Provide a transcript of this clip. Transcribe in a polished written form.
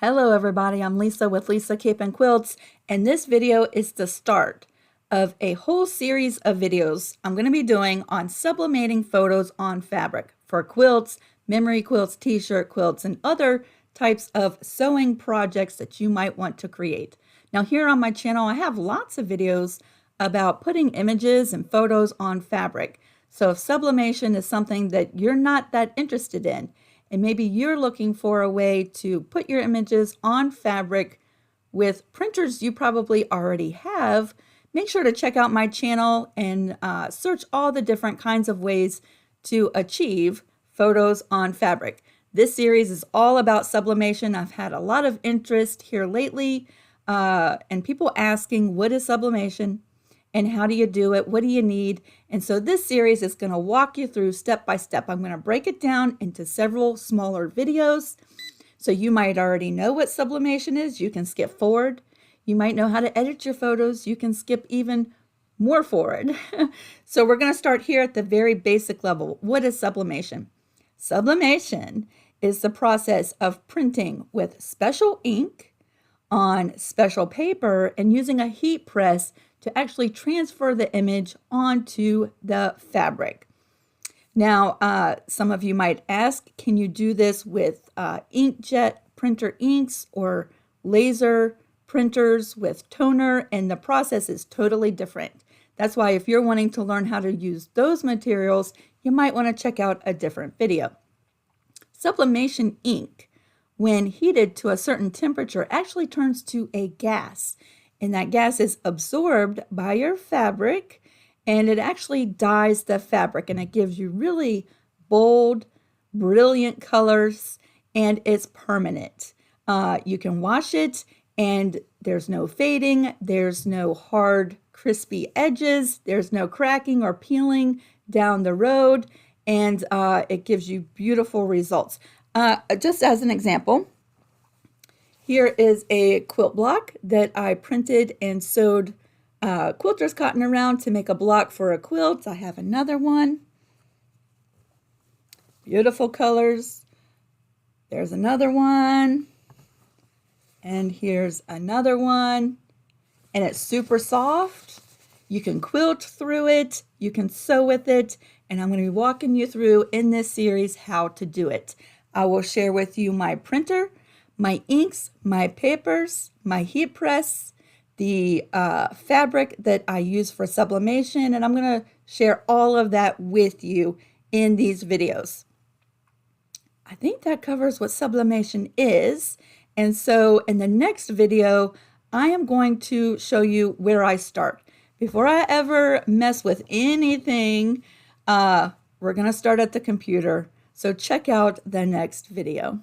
Hello everybody, I'm Lisa with Lisa Capen Quilts, and this video is the start of a whole series of videos I'm going to be doing on sublimating photos on fabric for quilts, memory quilts, t-shirt quilts, and other types of sewing projects that you might want to create. Now here on my channel I have lots of videos about putting images and photos on fabric. So if sublimation is something that you're not that interested in, and maybe you're looking for a way to put your images on fabric with printers you probably already have, make sure to check out my channel and search all the different kinds of ways to achieve photos on fabric. This series is all about sublimation. I've had a lot of interest here lately and people asking, what is sublimation? And how do you do it? What do you need? And so this series is going to walk you through step by step. I'm going to break it down into several smaller videos. So you might already know what sublimation is. You can skip forward. You might know how to edit your photos. You can skip even more forward. So we're going to start here at the very basic level. What is sublimation? Sublimation is the process of printing with special ink on special paper and using a heat press to actually transfer the image onto the fabric. Now, some of you might ask, can you do this with inkjet printer inks or laser printers with toner? And the process is totally different. That's why if you're wanting to learn how to use those materials, you might want to check out a different video. Sublimation ink, when heated to a certain temperature, actually turns to a gas. And that gas is absorbed by your fabric and it actually dyes the fabric and it gives you really bold, brilliant colors and it's permanent. You can wash it and there's no fading, there's no hard, crispy edges, there's no cracking or peeling down the road, and it gives you beautiful results. Just as an example, here is a quilt block that I printed and sewed quilter's cotton around to make a block for a quilt. I have another one. Beautiful colors. There's another one. And here's another one. And it's super soft. You can quilt through it. You can sew with it. And I'm going to be walking you through in this series how to do it. I will share with you my printer, my inks, my papers, my heat press, the fabric that I use for sublimation, and I'm going to share all of that with you in these videos. I think that covers what sublimation is, and so in the next video, I am going to show you where I start. Before I ever mess with anything, we're going to start at the computer, so check out the next video.